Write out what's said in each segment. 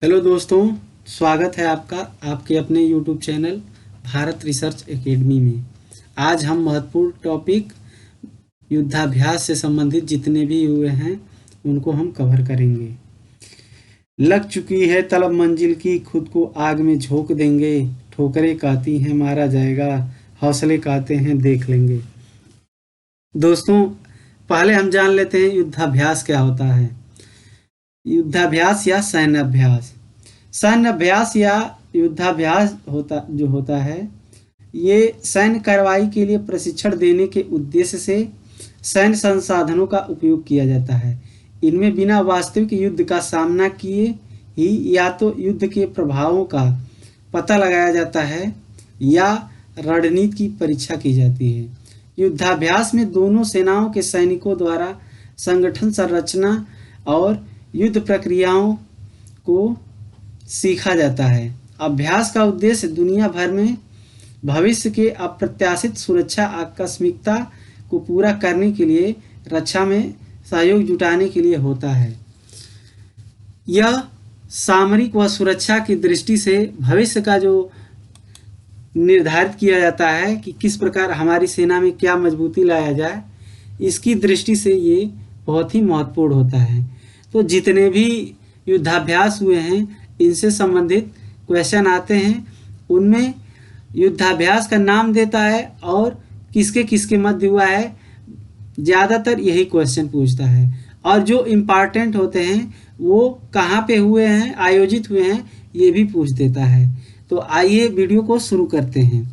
Hello दोस्तों, स्वागत है आपका आपके अपने YouTube channel Bharat research academy में। आज हम महत्वपूर्ण टॉपिक युद्धाभ्यास से संबंधित जितने भी हुए हैं उनको हम कवर करेंगे। लग चुकी है तलब मंजिल की, खुद को आग में झोंक देंगे। ठोकरें कहती हैं मारा जाएगा, हौसले कहते हैं देख लेंगे। दोस्तों, पहले हम जान लेते हैं युद्धाभ्यास क्या होता है। युद्धाभ्यास या सैन्य अभ्यास। सैन्य अभ्यास या युद्धाभ्यास होता है, ये सैन्य कार्रवाई के लिए प्रशिक्षण देने के उद्देश्य से सैन्य संसाधनों का उपयोग किया जाता है। इनमें बिना वास्तविक युद्ध का सामना किए ही या तो युद्ध के प्रभावों का पता लगाया जाता है या रणनीति की परीक्षा की जाती है। युद्धाभ्यास में दोनों सेनाओं के सैनिकों द्वारा संगठन संरचना और युद्ध प्रक्रियाओं को सीखा जाता है। अभ्यास का उद्देश्य दुनिया भर में भविष्य के अप्रत्याशित सुरक्षा आकस्मिकता को पूरा करने के लिए रक्षा में सहयोग जुटाने के लिए होता है। यह सामरिक व सुरक्षा की दृष्टि से भविष्य का जो निर्धारित किया जाता है कि किस प्रकार हमारी सेना में क्या मजबूती लाया जाए, इसकी दृष्टि से ये बहुत ही महत्वपूर्ण होता है। तो जितने भी युद्धाभ्यास हुए हैं इनसे संबंधित क्वेश्चन आते हैं, उनमें युद्धाभ्यास का नाम देता है और किसके किसके मध्य हुआ है, ज़्यादातर यही क्वेश्चन पूछता है। और जो इम्पॉर्टेंट होते हैं वो कहाँ पे हुए हैं, आयोजित हुए हैं, ये भी पूछ देता है। तो आइए वीडियो को शुरू करते हैं।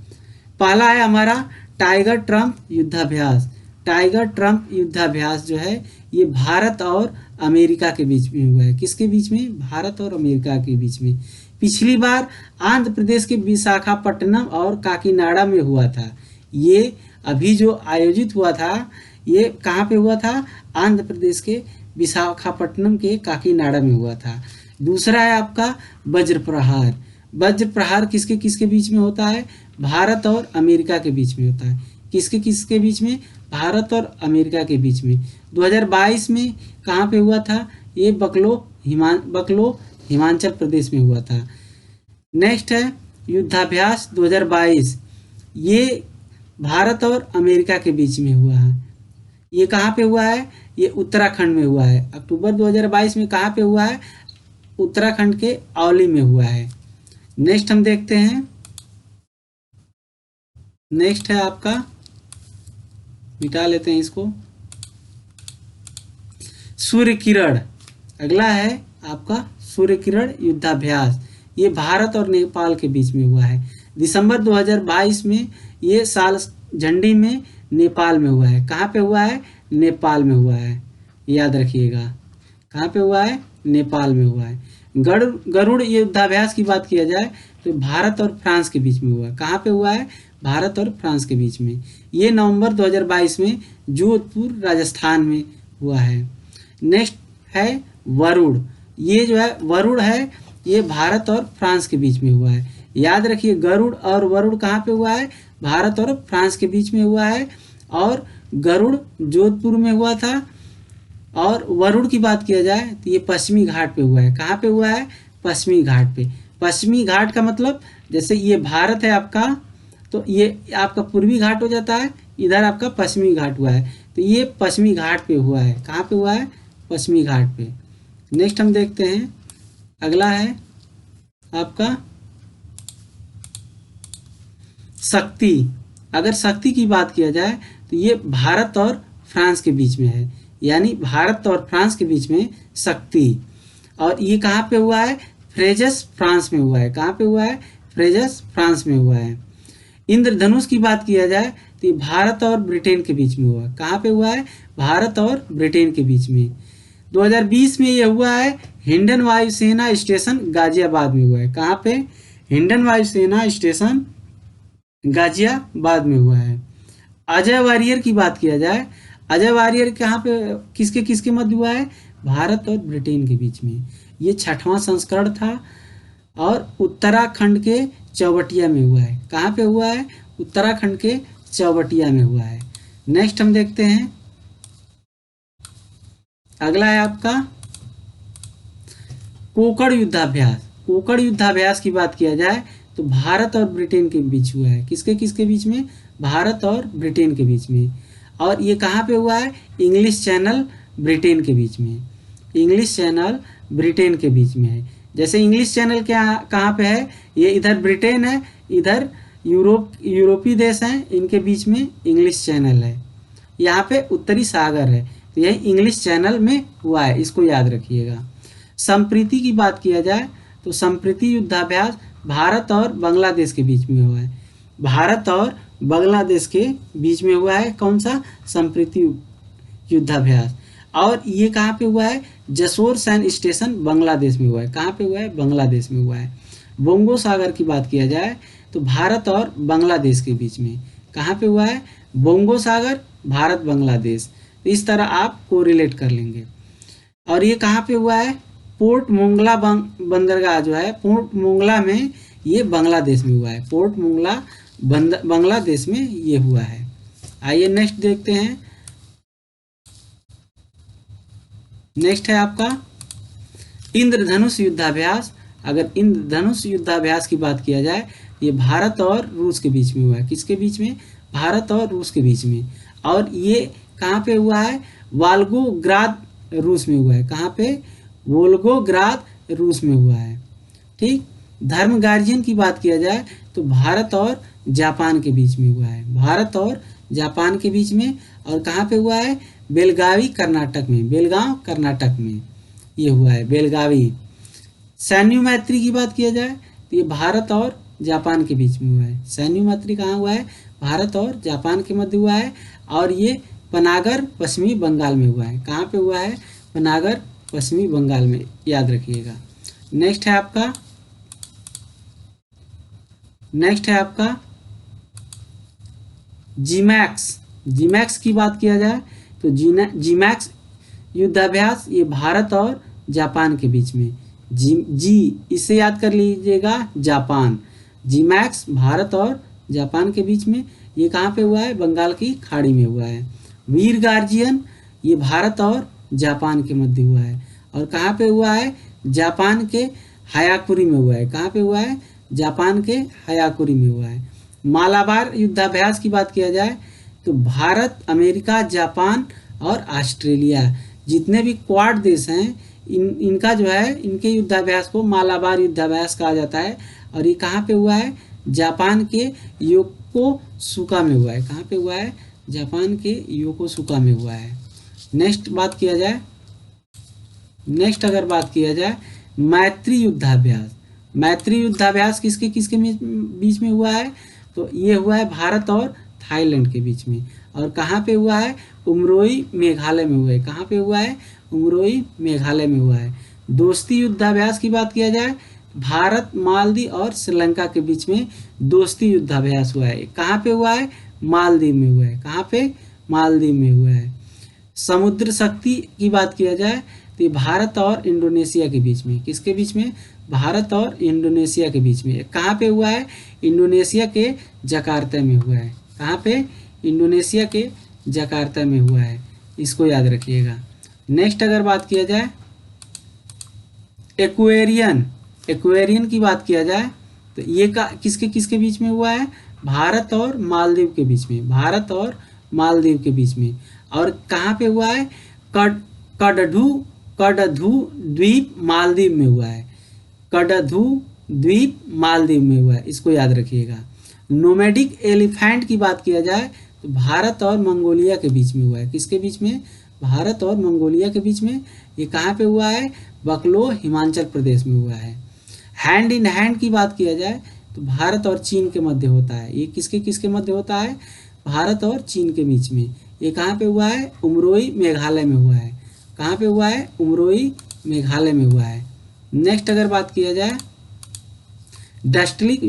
पहला है हमारा टाइगर ट्रम्प युद्धाभ्यास। टाइगर ट्रम्प युद्धाभ्यास जो है ये भारत और अमेरिका के बीच में हुआ है। किसके बीच में? भारत और अमेरिका के बीच में। पिछली बार आंध्र प्रदेश के विशाखापट्टनम और काकीनाडा में हुआ था। ये अभी जो आयोजित हुआ था ये कहाँ पे हुआ था? आंध्र प्रदेश के विशाखापट्टनम के काकीनाडा में हुआ था। दूसरा है आपका वज्र प्रहार। वज्र प्रहार किसके किसके बीच में होता है? भारत और अमेरिका के बीच में होता है। किसके किसके बीच में? भारत और अमेरिका के बीच में। 2022 में कहाँ पे हुआ था? ये बकलो हिमाचल प्रदेश में हुआ था। नेक्स्ट है युद्धाभ्यास 2022। ये भारत और अमेरिका के बीच में हुआ है। ये कहाँ पे हुआ है? ये उत्तराखंड में हुआ है। अक्टूबर 2022 में कहाँ पे हुआ है? उत्तराखंड के औली में हुआ है। नेक्स्ट हम देखते हैं। नेक्स्ट है आपका, मिटा लेते हैं इसको, सूर्य किरण। अगला है आपका सूर्य किरण युद्धाभ्यास। ये भारत और नेपाल के बीच में हुआ है। दिसंबर 2022 में ये साल झंडी में नेपाल में हुआ है। कहाँ पे हुआ है? नेपाल में हुआ है, याद रखिएगा। कहाँ पे हुआ है? नेपाल में हुआ है। गरुड़ युद्धाभ्यास की बात किया जाए तो भारत और फ्रांस के बीच में हुआ है। कहाँ पे हुआ है? भारत और फ्रांस के बीच में। ये नवंबर 2022 में जोधपुर राजस्थान में हुआ है। नेक्स्ट है वरुण। ये जो है वरुण है, ये भारत और फ्रांस के बीच में हुआ है। याद रखिए, गरुड़ और वरुण कहाँ पे हुआ है? भारत और फ्रांस के बीच में हुआ है। और गरुड़ जोधपुर में हुआ था। और वरुण की बात किया जाए तो ये पश्चिमी घाट पे हुआ है। कहाँ पे हुआ है? पश्चिमी घाट पे। पश्चिमी घाट का मतलब जैसे ये भारत है आपका, तो ये आपका पूर्वी घाट हो जाता है, इधर आपका पश्चिमी घाट हुआ है। तो ये पश्चिमी घाट पे हुआ है। कहाँ पे हुआ है? पश्चिमी घाट पे। नेक्स्ट हम देखते हैं। अगला है आपका शक्ति। अगर शक्ति की बात किया जाए तो ये भारत और फ्रांस के बीच में है, यानी भारत और फ्रांस के बीच में शक्ति। और ये कहाँ पे हुआ है? फ्रेजस फ्रांस में हुआ है। कहाँ पे हुआ है? फ्रेजस फ्रांस में हुआ है। इंद्रधनुष की बात किया जाए तो ये भारत और ब्रिटेन के बीच में हुआ। कहाँ पे हुआ है? भारत और ब्रिटेन के बीच में। 2020 में ये हुआ है हिंडन वायुसेना स्टेशन गाजियाबाद में हुआ है। कहाँ पे? हिंडन वायुसेना स्टेशन गाजियाबाद में हुआ है। अजय वारियर की बात किया जाए, अजय वारियर कहाँ पे किसके किसके मध्य हुआ है? भारत और ब्रिटेन के बीच में। ये 6वां संस्करण था और उत्तराखंड के चौबटिया में हुआ है। कहाँ पे हुआ है? उत्तराखंड के चौबटिया में हुआ है। नेक्स्ट हम देखते हैं। अगला है आपका कोकण युद्धाभ्यास, कोकण युद्धाभ्यास की बात किया जाए तो भारत और ब्रिटेन के बीच हुआ है। किसके किसके बीच में? भारत और ब्रिटेन के बीच में। और ये कहाँ पे हुआ है? इंग्लिश चैनल ब्रिटेन के बीच में, इंग्लिश चैनल ब्रिटेन के बीच में है। जैसे इंग्लिश चैनल क्या कहाँ पे है? ये इधर ब्रिटेन है, इधर यूरोपीय देश हैं, इनके बीच में इंग्लिश चैनल है। यहाँ पे उत्तरी सागर है, तो यही इंग्लिश चैनल में हुआ है, इसको याद रखिएगा। संप्रीति की बात किया जाए तो संप्रीति युद्धाभ्यास भारत और बांग्लादेश के बीच में हुआ है। भारत और बांग्लादेश के बीच में हुआ है कौन सा? संप्रीति युद्धाभ्यास। और ये कहाँ पे हुआ है? जसोर सैन्य स्टेशन बांग्लादेश में हुआ है। कहाँ पे हुआ है? बांग्लादेश में हुआ है। बोंगो सागर की बात किया जाए तो भारत और बांग्लादेश के बीच में कहाँ पे हुआ है? बोंगो सागर, भारत बांग्लादेश। तो इस तरह आप कोरिलेट कर लेंगे। और ये कहाँ पे हुआ है? पोर्ट मोंगला बंदरगाह जो है, पोर्ट मोंगला में, ये बांग्लादेश में हुआ है। पोर्ट मोंगला बांग्लादेश में ये हुआ है। आइए नेक्स्ट देखते हैं। नेक्स्ट है आपका इंद्रधनुष युद्धाभ्यास। अगर इंद्रधनुष युद्धाभ्यास की बात किया जाए, ये भारत और रूस के बीच में हुआ है। किसके बीच में? भारत और रूस के बीच में। और ये कहाँ पे हुआ है? वोल्गोग्राद रूस में हुआ है। कहाँ पे? वोल्गोग्राद रूस में हुआ है। ठीक। धर्म गार्जियन की बात किया जाए तो भारत और जापान के बीच में हुआ है। भारत और जापान के बीच में। और कहाँ पे हुआ है? बेलगावी कर्नाटक में, बेलगांव कर्नाटक में ये हुआ है, बेलगावी। सैन्य मैत्री की बात किया जाए तो ये भारत और जापान के बीच में हुआ है। सैन्य मैत्री कहाँ हुआ है? भारत और जापान के मध्य हुआ है। और ये पनागर पश्चिमी बंगाल में हुआ है। कहाँ पे हुआ है? पनागर पश्चिमी बंगाल में, याद रखिएगा। नेक्स्ट है आपका जीमैक्स। जीमैक्स की बात किया जाए तो जीमैक्स युद्धाभ्यास ये भारत और जापान के बीच में। जी इसे याद कर लीजिएगा, जापान। जीमैक्स भारत और जापान के बीच में। ये कहाँ पे हुआ है? बंगाल की खाड़ी में हुआ है। वीर गार्जियन ये भारत और जापान के मध्य हुआ है। और कहाँ पे हुआ है? जापान के हायाकुरी में हुआ है। कहाँ पे हुआ है? जापान के हायाकुरी में हुआ है। मालाबार युद्धाभ्यास की बात किया जाए तो भारत, अमेरिका, जापान और ऑस्ट्रेलिया, जितने भी क्वाड देश हैं, इनका जो है, इनके युद्धाभ्यास को मालाबार युद्धाभ्यास कहा जाता है। और ये कहाँ पे हुआ है? जापान के योकोसुका में हुआ है। कहाँ पे हुआ है? जापान के योकोसुका में हुआ है। नेक्स्ट अगर बात किया जाए मैत्री युद्धाभ्यास। मैत्री युद्धाभ्यास किसके किसके बीच में हुआ है? तो ये हुआ है भारत और थाईलैंड के बीच में। और कहाँ पे हुआ है? उमरोई मेघालय में हुआ है। कहाँ पे हुआ है? उमरोई मेघालय में हुआ है। दोस्ती युद्धाभ्यास की बात किया जाए, भारत, मालदीव और श्रीलंका के बीच में दोस्ती युद्धाभ्यास हुआ है। कहाँ पे हुआ है? मालदीव में हुआ है। कहाँ पे? मालदीव में हुआ है। समुद्र शक्ति की बात किया जाए तो ये भारत और इंडोनेशिया के बीच में। किसके बीच में? भारत और इंडोनेशिया के बीच में। कहाँ पे हुआ है? इंडोनेशिया के जकार्ता में हुआ है। कहाँ पे? इंडोनेशिया के जकार्ता में हुआ है, इसको याद रखिएगा। नेक्स्ट अगर बात किया जाए एक्वेरियन की बात किया जाए तो ये किसके किसके बीच में हुआ है? भारत और मालदीव के बीच में। भारत और मालदीव के बीच में। और कहाँ पे हुआ है? कडधु द्वीप मालदीव में हुआ है। कडधु द्वीप मालदीव में हुआ है, इसको याद रखिएगा। नोमैडिक एलिफेंट की बात किया जाए तो भारत और मंगोलिया के बीच में हुआ है। किसके बीच में? भारत और मंगोलिया के बीच में। ये कहाँ पे हुआ है? बकलो, हिमाचल प्रदेश में हुआ है। हैंड इन हैंड की बात किया जाए तो भारत और चीन के मध्य होता है। ये किसके किसके मध्य होता है? भारत और चीन के बीच में। ये कहाँ पे हुआ है? उमरोई मेघालय में हुआ है। कहाँ पे हुआ है? उमरोई मेघालय में हुआ है। नेक्स्ट अगर बात किया जाए डस्टलिक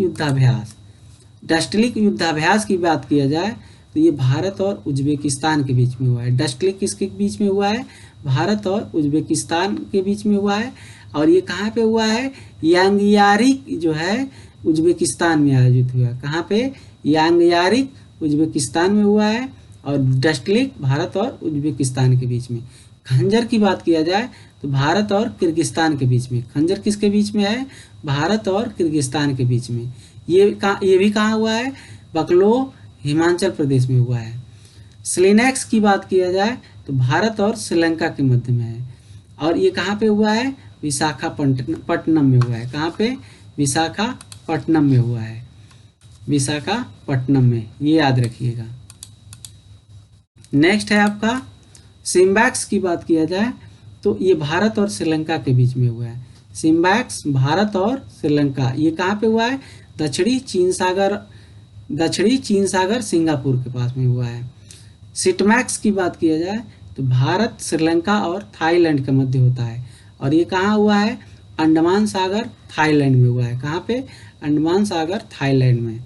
युद्धाभ्यास की बात किया जाए तो ये भारत और उज्बेकिस्तान के बीच में हुआ है। डस्टलिक किसके बीच में हुआ है? भारत और उज्बेकिस्तान के बीच में हुआ है। और ये कहाँ पे हुआ है? यांगयारिक जो है उज्बेकिस्तान में आयोजित हुआ है। कहाँ पे? यांगयारिक उज्बेकिस्तान में हुआ है। और डस्टलिक भारत और उज्बेकिस्तान के बीच में। खंजर की बात किया जाए तो भारत और किर्गिस्तान के बीच में। खंजर किसके बीच में है? भारत और किर्गिस्तान के बीच में। ये भी कहाँ हुआ है? बकलो हिमाचल प्रदेश में हुआ है। स्लिनेक्स की बात किया जाए तो भारत और श्रीलंका के मध्य में है। और ये कहाँ पे हुआ है? विशाखापट्टनम में हुआ है। कहाँ पे? विशाखापट्टनम में हुआ है। विशाखापट्टनम में, ये याद रखिएगा। नेक्स्ट है आपका सिम्बैक्स की बात किया जाए तो ये भारत और श्रीलंका के बीच में हुआ है। सिम्बैक्स भारत और श्रीलंका, ये कहाँ पे हुआ है? दक्षिणी चीन सागर सिंगापुर के पास में हुआ है। सिटमैक्स की बात किया जाए तो भारत, श्रीलंका और थाईलैंड के मध्य होता है। और ये कहाँ हुआ है? अंडमान सागर थाईलैंड में हुआ है। कहाँ पे? अंडमान सागर थाईलैंड में।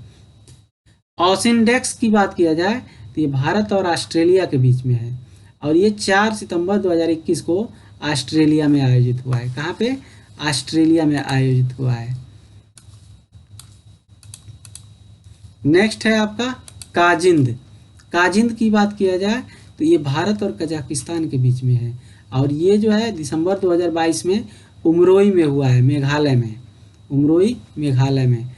ओसिनडेक्स की बात किया जाए तो ये भारत और ऑस्ट्रेलिया के बीच में है। और ये 4 सितंबर 2021 को ऑस्ट्रेलिया में आयोजित हुआ है। कहाँ पे? ऑस्ट्रेलिया में आयोजित हुआ है। नेक्स्ट है आपका काजिंद। काजिंद की बात किया जाए तो ये भारत और कजाकिस्तान के बीच में है। और ये जो है दिसंबर 2022 में उमरोई में हुआ है, मेघालय में। उमरोई मेघालय में।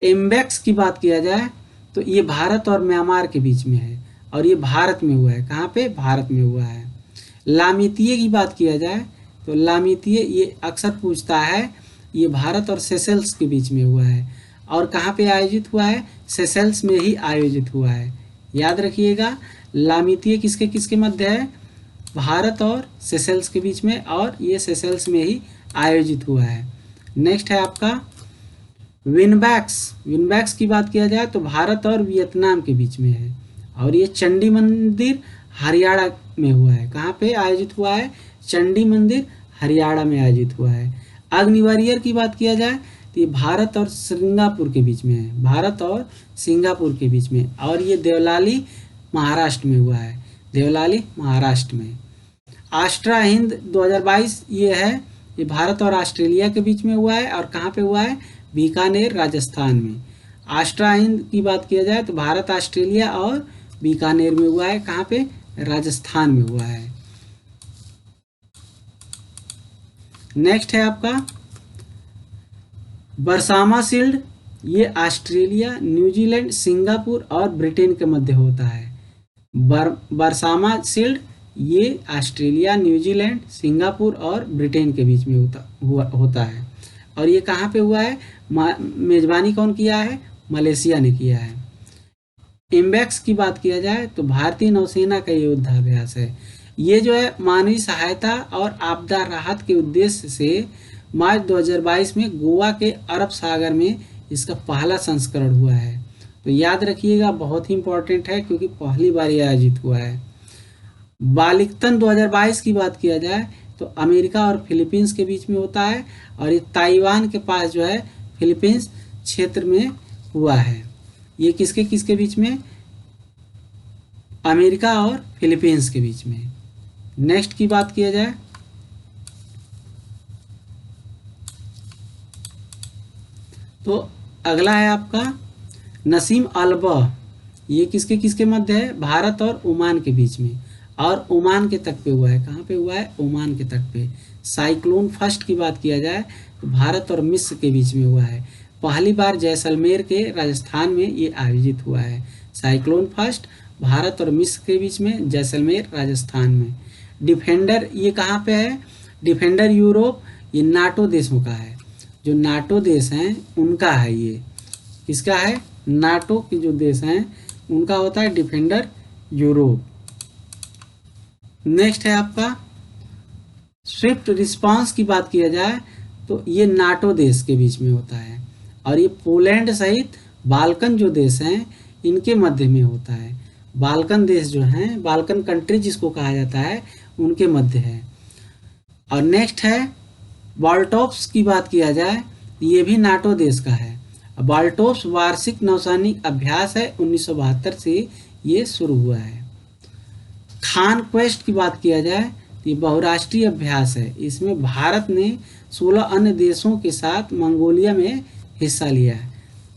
एम्बेक्स की बात किया जाए तो ये भारत और म्यांमार के बीच में है। और ये भारत में हुआ है। कहाँ पे? भारत में हुआ है। लामितीय की बात किया जाए तो लामितीय ये अक्सर पूछता है, ये भारत और सेशेल्स के बीच में हुआ है। और कहाँ पे आयोजित हुआ है? सेशेल्स में ही आयोजित हुआ है। याद रखिएगा, लामितीय किसके किसके मध्य है? भारत और सेशेल्स के बीच में, और ये सेशेल्स में ही आयोजित हुआ है। नेक्स्ट है आपका विनबैक्स। विनबैक्स की बात किया जाए तो भारत और वियतनाम के बीच में है। और ये चंडी मंदिर हरियाणा में हुआ है। कहाँ पे आयोजित हुआ है? चंडी मंदिर हरियाणा में आयोजित हुआ है। अग्निवरियर की बात किया जाए तो ये भारत और सिंगापुर के बीच में है। भारत और सिंगापुर के बीच में। और ये देवलाली महाराष्ट्र में हुआ है। देवलाली महाराष्ट्र में। आस्ट्रा हिंद 2022 ये है, ये भारत और ऑस्ट्रेलिया के बीच में हुआ है। और कहाँ पे हुआ है? बीकानेर राजस्थान में। आस्ट्रा हिंद की बात किया जाए तो भारत, ऑस्ट्रेलिया और बीकानेर में हुआ है। कहाँ पे? राजस्थान में हुआ है। नेक्स्ट है आपका बरसामा शील्ड। ये ऑस्ट्रेलिया, न्यूजीलैंड, सिंगापुर और ब्रिटेन के मध्य होता है। बरसामा शील्ड ये ऑस्ट्रेलिया, न्यूजीलैंड, सिंगापुर और ब्रिटेन के बीच में होता है। और ये कहाँ पे हुआ है? मेजबानी कौन किया है? मलेशिया ने किया है। एम्बेक्स की बात किया जाए तो भारतीय नौसेना का युद्धाभ्यास है। ये जो है मानवीय सहायता और आपदा राहत के उद्देश्य से मार्च 2022 में गोवा के अरब सागर में इसका पहला संस्करण हुआ है। तो याद रखिएगा, बहुत ही इंपॉर्टेंट है क्योंकि पहली बार ये आयोजित हुआ है। बालिकतन 2022 की बात किया जाए तो अमेरिका और फिलीपींस के बीच में होता है। और ये ताइवान के पास जो है फिलीपींस क्षेत्र में हुआ है। ये किसके किसके बीच में? अमेरिका और फिलीपींस के बीच में। नेक्स्ट की बात किया जाए तो अगला है आपका नसीम अल्बह। ये किसके किसके मध्य है? भारत और ओमान के बीच में। और ओमान के तट पे हुआ है। कहाँ पे हुआ है? ओमान के तट पे। साइक्लोन फर्स्ट की बात किया जाए तो भारत और मिस्र के बीच में हुआ है। पहली बार जैसलमेर के राजस्थान में ये आयोजित हुआ है। साइक्लोन फर्स्ट भारत और मिस्र के बीच में, जैसलमेर राजस्थान में। डिफेंडर ये कहाँ पे है? डिफेंडर यूरोप, ये नाटो देशों का है। जो नाटो देश हैं उनका है। ये किसका है? नाटो के जो देश हैं उनका होता है डिफेंडर यूरोप। नेक्स्ट है आपका स्विफ्ट रिस्पांस की बात किया जाए तो ये नाटो देश के बीच में होता है। और ये पोलैंड सहित बाल्कन जो देश हैं इनके मध्य में होता है। बाल्कन देश जो हैं, बाल्कन कंट्री जिसको कहा जाता है, उनके मध्य है। और नेक्स्ट है बाल्टोप्स की बात किया जाए, ये भी नाटो देश का है। बाल्टोप्स वार्षिक नौसैनिक अभ्यास है, 1972 से ये शुरू हुआ है। खान क्वेस्ट की बात किया जाए तो ये बहुराष्ट्रीय अभ्यास है। इसमें भारत ने 16 अन्य देशों के साथ मंगोलिया में हिस्सा लिया है।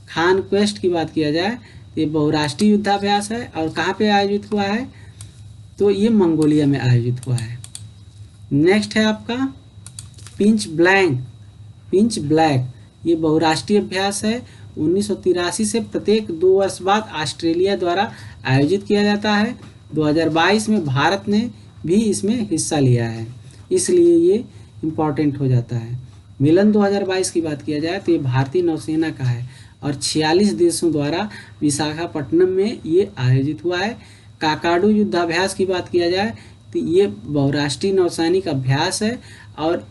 खान क्वेस्ट की बात किया जाए तो ये बहुराष्ट्रीय युद्धाभ्यास है। और कहाँ पे आयोजित हुआ है? तो ये मंगोलिया में आयोजित हुआ है। नेक्स्ट है आपका पिंच ब्लैक, ये बहुराष्ट्रीय अभ्यास है। 1983 से प्रत्येक 2 वर्ष बाद ऑस्ट्रेलिया द्वारा आयोजित किया जाता है। 2022 में भारत ने भी इसमें हिस्सा लिया है, इसलिए ये इम्पॉर्टेंट हो जाता है। मिलन 2022 की बात किया जाए तो ये भारतीय नौसेना का है और 46 देशों द्वारा विशाखापट्टनम में ये आयोजित हुआ है। काकाडू युद्धाभ्यास की बात किया जाए तो ये बहुराष्ट्रीय नौसैनिक अभ्यास है और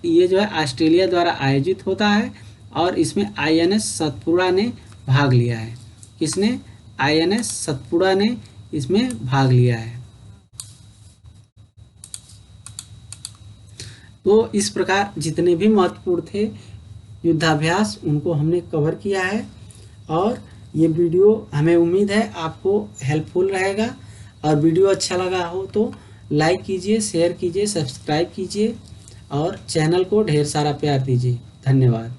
ये जो है ऑस्ट्रेलिया द्वारा आयोजित होता है और इसमें INS सतपुड़ा ने भाग लिया है। किसने? INS सतपुड़ा ने इसमें भाग लिया है। तो इस प्रकार जितने भी महत्वपूर्ण थे युद्धाभ्यास उनको हमने कवर किया है और ये वीडियो हमें उम्मीद है आपको हेल्पफुल रहेगा। और वीडियो अच्छा लगा हो तो लाइक कीजिए, शेयर कीजिए, सब्सक्राइब कीजिए और चैनल को ढेर सारा प्यार दीजिए। धन्यवाद।